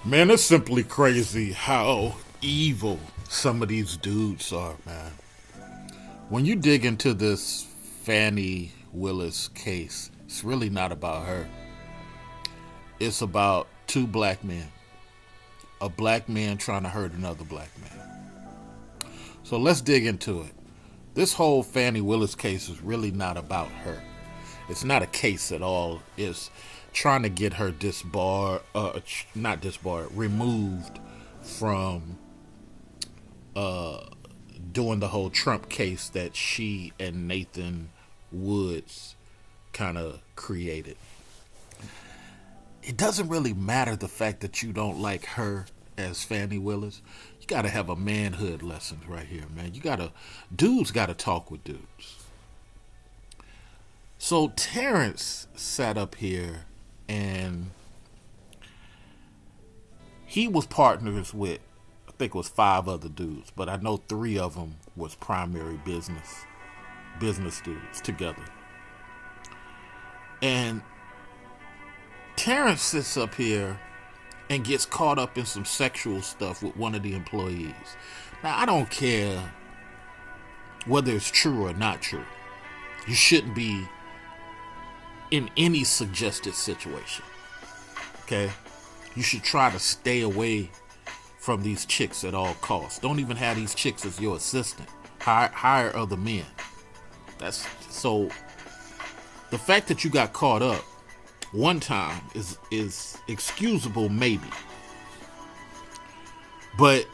Man, it's simply crazy how evil some of these dudes are, man. When you dig into this Fannie Willis case, it's really not about her. It's about two black men. A black man trying to hurt another black man. So let's dig into it. This whole Fannie Willis case is really not about her. It's not a case at all. It's trying to get her disbarred, not disbarred, removed from doing the whole Trump case that she and Nathan Woods kind of created. It doesn't really matter the fact that you don't like her as Fannie Willis. You gotta have a manhood lesson right here, man. Dudes gotta talk with dudes. So Terrance sat up here and he was partners with, I think it was five other dudes, but I know three of them was primary business dudes together. And Terrance sits up here and gets caught up in some sexual stuff with one of the employees. Now, I don't care whether it's true or not true. You shouldn't be in any suggested situation. Okay? You should try to stay away from these chicks at all costs. Don't even have these chicks as your assistant. Hire other men. That's so. The fact that you got caught up one time is excusable, maybe. But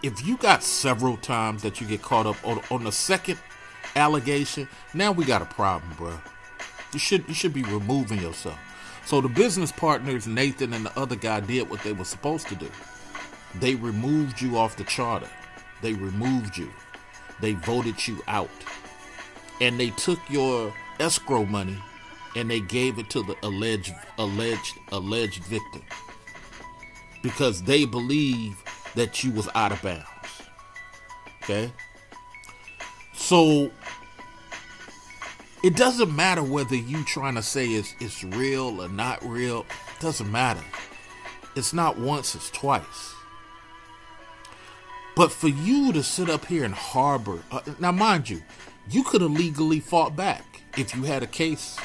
if you got several times that you get caught up on the second allegation, now we got a problem, bro. You should be removing yourself. So the business partners, Nathan and the other guy, did what they were supposed to do. They removed you off the charter. They removed you. They voted you out. And they took your escrow money and they gave it to the alleged victim. Because they believe that you was out of bounds. Okay? So it doesn't matter whether you trying to say it's real or not real. It doesn't matter. It's not once, it's twice. But for you to sit up here and harbor, now mind you, you could have legally fought back if you had a case,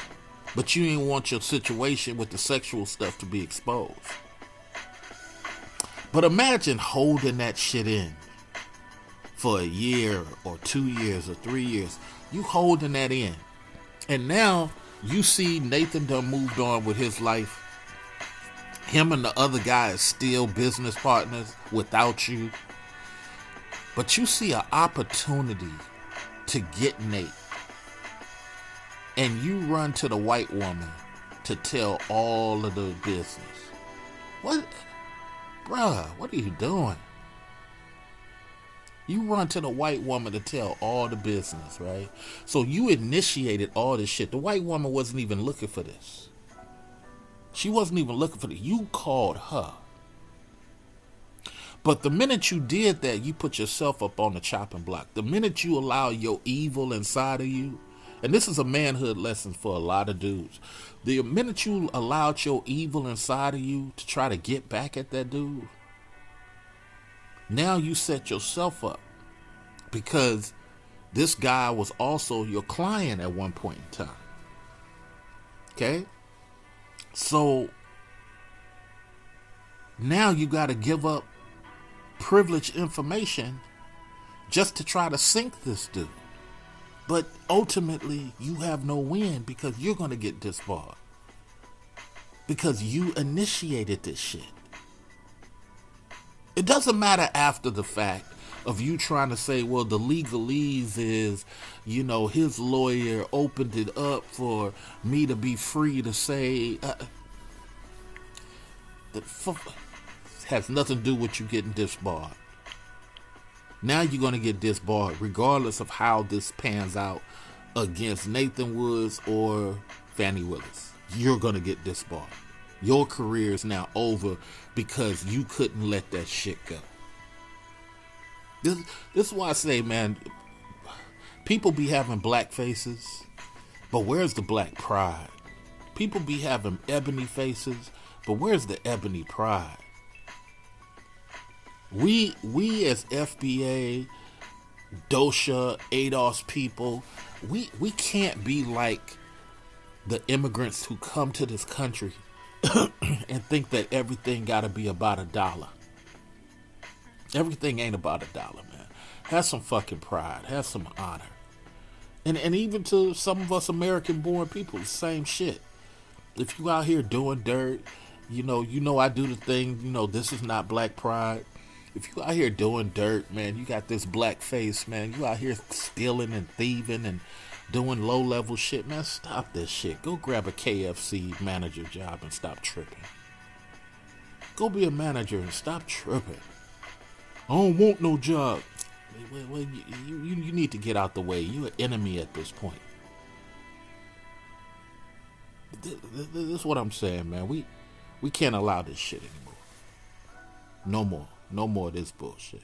but you didn't want your situation with the sexual stuff to be exposed. But imagine holding that shit in for a year or 2 years or 3 years. You holding that in. And now you see Nathan done moved on with his life. Him and the other guy is still business partners without you. But you see an opportunity to get Nate. And you run to the white woman to tell all of the business. What? Bruh, what are you doing? You run to the white woman to tell all the business, right? So you initiated all this shit. The white woman wasn't even looking for this. She wasn't even looking for this. You called her. But the minute you did that, you put yourself up on the chopping block. The minute you allow your evil inside of you, and this is a manhood lesson for a lot of dudes. The minute you allowed your evil inside of you to try to get back at that dude, now you set yourself up. Because this guy was also your client at one point in time. Okay? So now you got to give up privileged information just to try to sink this dude. But ultimately, you have no win because you're going to get disbarred. Because you initiated this shit. It doesn't matter after the fact of you trying to say, well, the legalese is, his lawyer opened it up for me to be free to say. That has nothing to do with you getting disbarred. Now you're going to get disbarred regardless of how this pans out against Nathan Woods or Fannie Willis. You're going to get disbarred. Your career is now over because you couldn't let that shit go. This is why I say, man, people be having black faces, but where's the black pride? People be having ebony faces, but where's the ebony pride? We as FBA, DOSHA, ADOS people, we can't be like the immigrants who come to this country and think that everything got to be about $1. Everything ain't about $1, man. Have some fucking pride. Have some honor. And even to some of us American-born people, the same shit. If you out here doing dirt, you know I do the thing. This is not black pride. If you out here doing dirt, man, you got this black face, man. You out here stealing and thieving and doing low-level shit, man. Stop this shit. Go grab a KFC manager job and stop tripping. Go be a manager and stop tripping. I don't want no job. Well, you need to get out the way. You're an enemy at this point. This is what I'm saying, man. We can't allow this shit anymore. No more. No more of this bullshit.